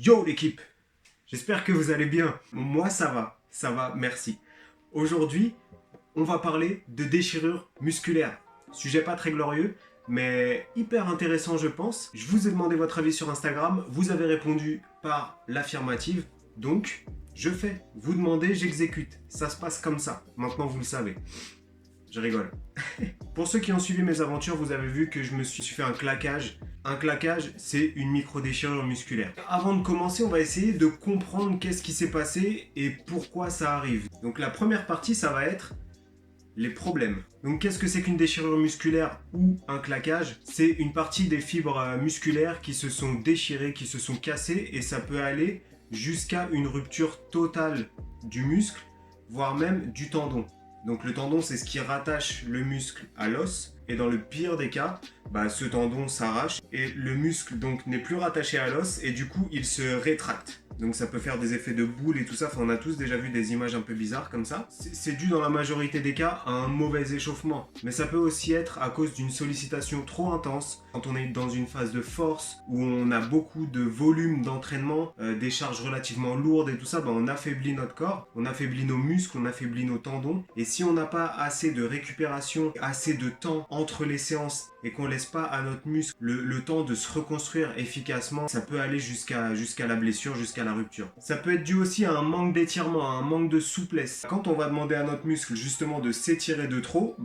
Yo l'équipe, j'espère que vous allez bien. Moi ça va, merci. Aujourd'hui, on va parler de déchirure musculaire. Sujet pas très glorieux, mais hyper intéressant je pense. Je vous ai demandé votre avis sur Instagram, vous avez répondu par l'affirmative, donc je fais. Vous demandez, j'exécute. Ça se passe comme ça, maintenant vous le savez. Je rigole. Pour ceux qui ont suivi mes aventures, vous avez vu que je me suis fait un claquage. Un claquage, c'est une micro-déchirure musculaire. Avant de commencer, on va essayer de comprendre qu'est-ce qui s'est passé et pourquoi ça arrive. Donc la première partie, ça va être les problèmes. Donc qu'est-ce que c'est qu'une déchirure musculaire ou un claquage? C'est une partie des fibres musculaires qui se sont déchirées, qui se sont cassées et ça peut aller jusqu'à une rupture totale du muscle, voire même du tendon. Donc le tendon, c'est ce qui rattache le muscle à l'os. Et dans le pire des cas, ce tendon s'arrache et le muscle donc n'est plus rattaché à l'os et du coup il se rétracte. Donc ça peut faire des effets de boule et tout ça. Enfin, on a tous déjà vu des images un peu bizarres comme ça. C'est dû dans la majorité des cas à un mauvais échauffement. Mais ça peut aussi être à cause d'une sollicitation trop intense. Quand on est dans une phase de force où on a beaucoup de volume d'entraînement, des charges relativement lourdes et tout ça, on affaiblit notre corps, on affaiblit nos muscles, on affaiblit nos tendons. Et si on n'a pas assez de récupération, assez de temps entre les séances et qu'on laisse pas à notre muscle le temps de se reconstruire efficacement, ça peut aller jusqu'à la blessure, jusqu'à la rupture. Ça peut être dû aussi à un manque d'étirement, à un manque de souplesse. Quand on va demander à notre muscle justement de s'étirer de trop,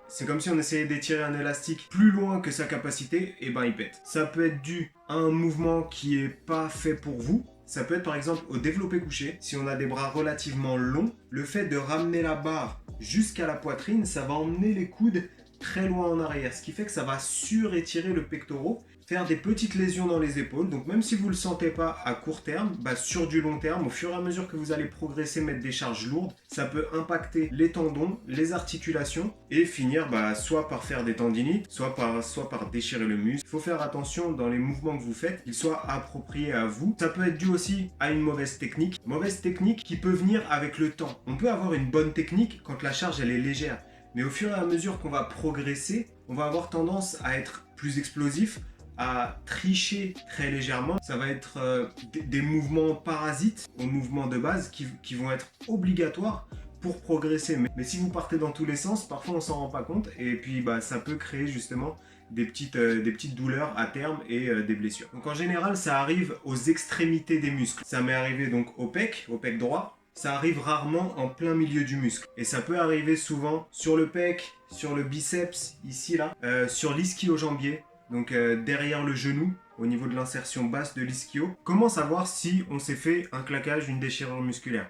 c'est comme si on essayait d'étirer un élastique plus loin que sa capacité, et il pète. Ça peut être dû à un mouvement qui est pas fait pour vous. Ça peut être par exemple au développé couché. Si on a des bras relativement longs, le fait de ramener la barre jusqu'à la poitrine, ça va emmener les coudes très loin en arrière, ce qui fait que ça va surétirer le pectoral, faire des petites lésions dans les épaules. Donc même si vous ne le sentez pas à court terme, sur du long terme, au fur et à mesure que vous allez progresser, mettre des charges lourdes, ça peut impacter les tendons, les articulations et finir soit par faire des tendinites, soit par déchirer le muscle. Il faut faire attention dans les mouvements que vous faites, qu'ils soient appropriés à vous. Ça peut être dû aussi à une mauvaise technique qui peut venir avec le temps. On peut avoir une bonne technique quand la charge elle est légère. Mais au fur et à mesure qu'on va progresser, on va avoir tendance à être plus explosif, à tricher très légèrement. Ça va être des mouvements parasites aux mouvements de base qui vont être obligatoires pour progresser. Mais si vous partez dans tous les sens, parfois on s'en rend pas compte et puis ça peut créer justement des petites douleurs à terme et des blessures. Donc en général, ça arrive aux extrémités des muscles. Ça m'est arrivé donc au pec droit. Ça arrive rarement en plein milieu du muscle. Et ça peut arriver souvent sur le pec, sur le biceps, ici là, sur l'ischio-jambier, donc derrière le genou, au niveau de l'insertion basse de l'ischio. Comment savoir si on s'est fait un claquage, une déchirure musculaire?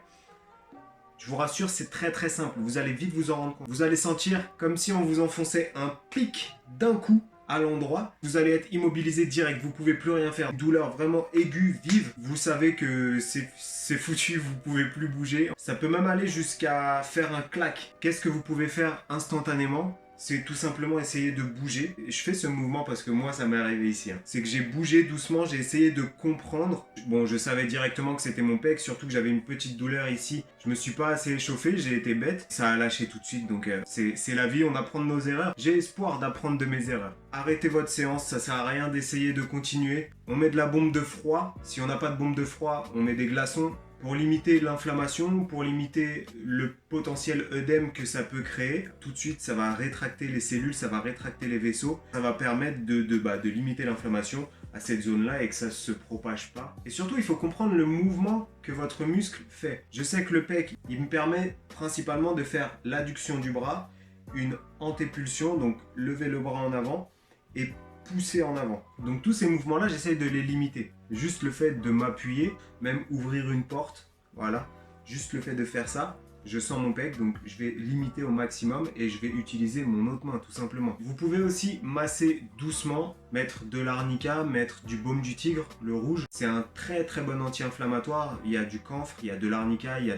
Je vous rassure, c'est très très simple. Vous allez vite vous en rendre compte. Vous allez sentir comme si on vous enfonçait un pic d'un coup à l'endroit, vous allez être immobilisé direct, vous pouvez plus rien faire. Douleur vraiment aiguë, vive, vous savez que c'est foutu, vous pouvez plus bouger. Ça peut même aller jusqu'à faire un claque. Qu'est-ce que vous pouvez faire instantanément? C'est tout simplement essayer de bouger. Je fais ce mouvement parce que moi, ça m'est arrivé ici. C'est que j'ai bougé doucement, j'ai essayé de comprendre. Bon, je savais directement que c'était mon pec, surtout que j'avais une petite douleur ici. Je me suis pas assez échauffé, j'ai été bête. Ça a lâché tout de suite, donc c'est la vie, on apprend de nos erreurs. J'ai espoir d'apprendre de mes erreurs. Arrêtez votre séance, ça sert à rien d'essayer de continuer. On met de la bombe de froid. Si on n'a pas de bombe de froid, on met des glaçons. Pour limiter l'inflammation, pour limiter le potentiel œdème que ça peut créer, tout de suite ça va rétracter les cellules, ça va rétracter les vaisseaux, ça va permettre de limiter l'inflammation à cette zone-là et que ça ne se propage pas. Et surtout, il faut comprendre le mouvement que votre muscle fait. Je sais que le pec, il me permet principalement de faire l'adduction du bras, une antépulsion, donc lever le bras en avant, et pousser en avant. Donc tous ces mouvements-là, j'essaye de les limiter. Juste le fait de m'appuyer, même ouvrir une porte, voilà. Juste le fait de faire ça, je sens mon pec, donc je vais limiter au maximum et je vais utiliser mon autre main, tout simplement. Vous pouvez aussi masser doucement, mettre de l'arnica, mettre du baume du tigre, le rouge. C'est un très très bon anti-inflammatoire. Il y a du camphre, il y a de l'arnica, il y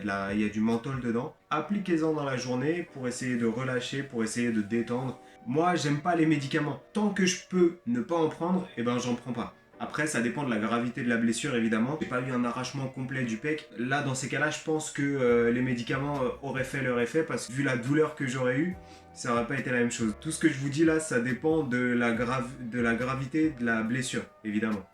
a du menthol dedans. Appliquez-en dans la journée pour essayer de relâcher, pour essayer de détendre. Moi, j'aime pas les médicaments. Tant que je peux ne pas en prendre, j'en prends pas. Après, ça dépend de la gravité de la blessure, évidemment. J'ai pas eu un arrachement complet du pec. Là, dans ces cas-là, je pense que les médicaments auraient fait leur effet parce que vu la douleur que j'aurais eue, ça n'aurait pas été la même chose. Tout ce que je vous dis là, ça dépend de la gravité de la blessure, évidemment.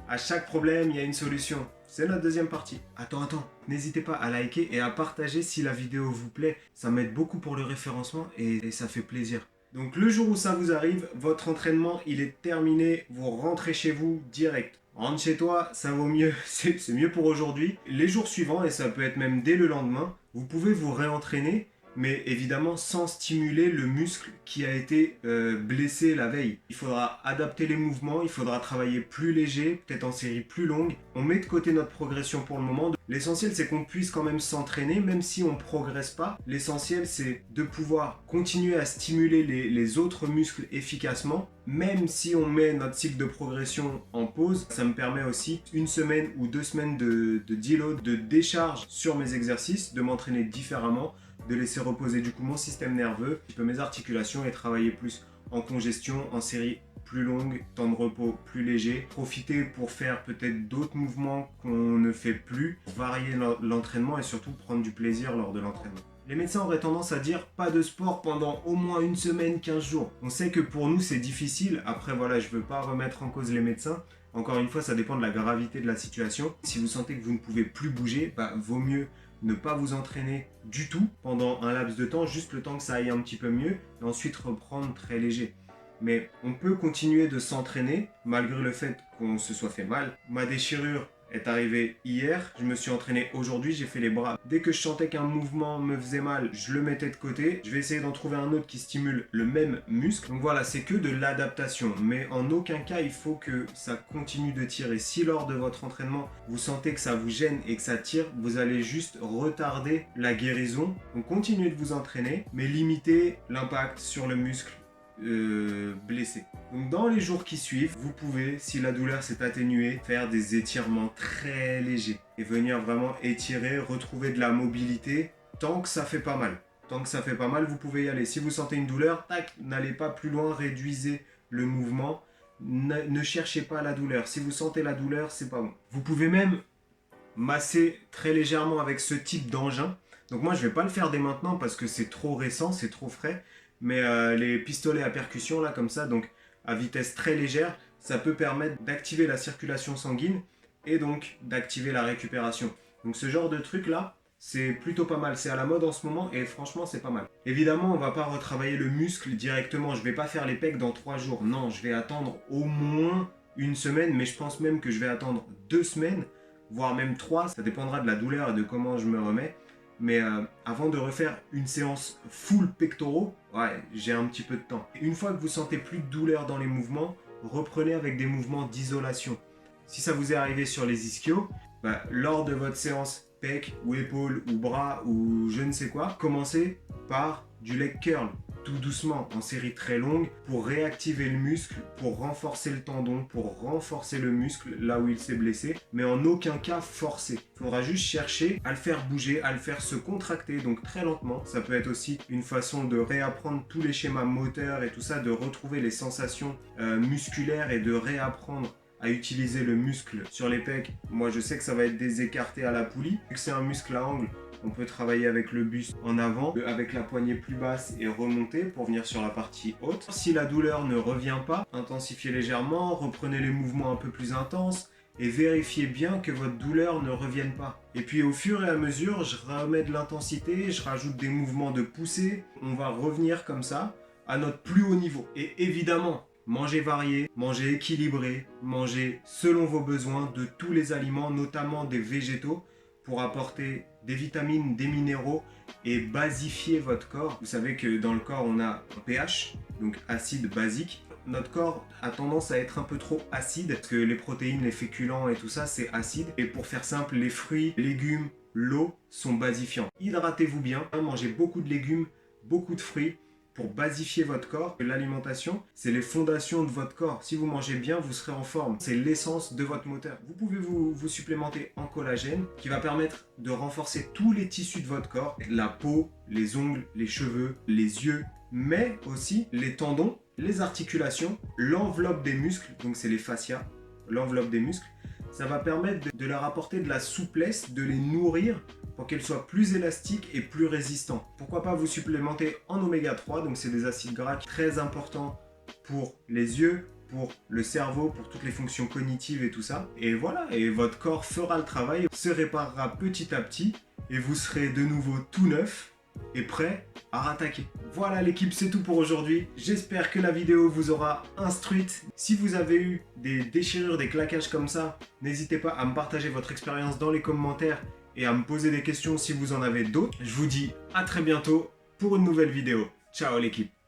À chaque problème, il y a une solution. C'est notre deuxième partie. Attends. N'hésitez pas à liker et à partager si la vidéo vous plaît. Ça m'aide beaucoup pour le référencement et ça fait plaisir. Donc le jour où ça vous arrive, votre entraînement, il est terminé. Vous rentrez chez vous direct. Rentre chez toi, ça vaut mieux. C'est mieux pour aujourd'hui. Les jours suivants, et ça peut être même dès le lendemain, vous pouvez vous réentraîner, mais évidemment sans stimuler le muscle qui a été blessé la veille. Il faudra adapter les mouvements, il faudra travailler plus léger, peut-être en série plus longue. On met de côté notre progression pour le moment. L'essentiel, c'est qu'on puisse quand même s'entraîner, même si on ne progresse pas. L'essentiel, c'est de pouvoir continuer à stimuler les autres muscles efficacement, même si on met notre cycle de progression en pause. Ça me permet aussi 1 semaine ou 2 semaines de deload, de décharge sur mes exercices, de m'entraîner différemment, de laisser reposer du coup mon système nerveux, un peu mes articulations et travailler plus en congestion, en série plus longue, temps de repos plus léger. Profiter pour faire peut-être d'autres mouvements qu'on ne fait plus, varier l'entraînement et surtout prendre du plaisir lors de l'entraînement. Les médecins auraient tendance à dire pas de sport pendant au moins 1 semaine, 15 jours. On sait que pour nous c'est difficile. Après voilà, je ne veux pas remettre en cause les médecins. Encore une fois, ça dépend de la gravité de la situation. Si vous sentez que vous ne pouvez plus bouger, vaut mieux ne pas vous entraîner du tout pendant un laps de temps, juste le temps que ça aille un petit peu mieux, et ensuite reprendre très léger. Mais on peut continuer de s'entraîner malgré le fait qu'on se soit fait mal. Ma déchirure est arrivée hier, je me suis entraîné aujourd'hui, j'ai fait les bras. Dès que je sentais qu'un mouvement me faisait mal, je le mettais de côté. Je vais essayer d'en trouver un autre qui stimule le même muscle. Donc voilà, c'est que de l'adaptation. Mais en aucun cas, il faut que ça continue de tirer. Si lors de votre entraînement, vous sentez que ça vous gêne et que ça tire, vous allez juste retarder la guérison. Donc continuez de vous entraîner, mais limitez l'impact sur le muscle blessé. Donc dans les jours qui suivent, vous pouvez, si la douleur s'est atténuée, faire des étirements très légers et venir vraiment étirer, retrouver de la mobilité tant que ça fait pas mal. Tant que ça fait pas mal, vous pouvez y aller. Si vous sentez une douleur, tac, n'allez pas plus loin, réduisez le mouvement. Ne cherchez pas la douleur. Si vous sentez la douleur, c'est pas bon. Vous pouvez même masser très légèrement avec ce type d'engin. Donc moi, je vais pas le faire dès maintenant parce que c'est trop récent, c'est trop frais. Mais les pistolets à percussion, là, comme ça, donc à vitesse très légère, ça peut permettre d'activer la circulation sanguine et donc d'activer la récupération. Donc ce genre de truc-là, c'est plutôt pas mal. C'est à la mode en ce moment et franchement, c'est pas mal. Évidemment, on va pas retravailler le muscle directement. Je vais pas faire les pecs dans 3 jours. Non, je vais attendre au moins 1 semaine, mais je pense même que je vais attendre 2 semaines, voire même 3. Ça dépendra de la douleur et de comment je me remets. Mais avant de refaire une séance full pectoraux, ouais, j'ai un petit peu de temps. Une fois que vous sentez plus de douleur dans les mouvements, reprenez avec des mouvements d'isolation. Si ça vous est arrivé sur les ischios, lors de votre séance pec ou épaules ou bras ou je ne sais quoi, commencez par du leg curl, tout doucement, en série très longue, pour réactiver le muscle, pour renforcer le tendon, pour renforcer le muscle là où il s'est blessé, mais en aucun cas forcer. Il faudra juste chercher à le faire bouger, à le faire se contracter, donc très lentement. Ça peut être aussi une façon de réapprendre tous les schémas moteurs et tout ça, de retrouver les sensations musculaires et de réapprendre à utiliser le muscle sur les pecs. Moi, je sais que ça va être des écartés à la poulie. Vu que c'est un muscle à angle, on peut travailler avec le buste en avant, avec la poignée plus basse et remonter pour venir sur la partie haute. Si la douleur ne revient pas, intensifiez légèrement, reprenez les mouvements un peu plus intenses et vérifiez bien que votre douleur ne revienne pas. Et puis au fur et à mesure, je remets de l'intensité, je rajoute des mouvements de poussée. On va revenir comme ça à notre plus haut niveau. Et évidemment, mangez varié, mangez équilibré, mangez selon vos besoins de tous les aliments, notamment des végétaux, pour apporter des vitamines, des minéraux et basifier votre corps. Vous savez que dans le corps, on a un pH, donc acide basique. Notre corps a tendance à être un peu trop acide, parce que les protéines, les féculents et tout ça, c'est acide. Et pour faire simple, les fruits, les légumes, l'eau sont basifiants. Hydratez-vous bien, mangez beaucoup de légumes, beaucoup de fruits, pour basifier votre corps. L'alimentation, c'est les fondations de votre corps. Si vous mangez bien, vous serez en forme. C'est l'essence de votre moteur. Vous pouvez vous supplémenter en collagène qui va permettre de renforcer tous les tissus de votre corps. La peau, les ongles, les cheveux, les yeux, mais aussi les tendons, les articulations, l'enveloppe des muscles, donc c'est les fascias, l'enveloppe des muscles. Ça va permettre de leur apporter de la souplesse, de les nourrir pour qu'elles soient plus élastiques et plus résistantes. Pourquoi pas vous supplémenter en oméga 3, donc c'est des acides gras très importants pour les yeux, pour le cerveau, pour toutes les fonctions cognitives et tout ça. Et voilà, et votre corps fera le travail, se réparera petit à petit, et vous serez de nouveau tout neuf et prêt à rattaquer. Voilà l'équipe, c'est tout pour aujourd'hui. J'espère que la vidéo vous aura instruite. Si vous avez eu des déchirures, des claquages comme ça, n'hésitez pas à me partager votre expérience dans les commentaires et à me poser des questions si vous en avez d'autres. Je vous dis à très bientôt pour une nouvelle vidéo. Ciao l'équipe.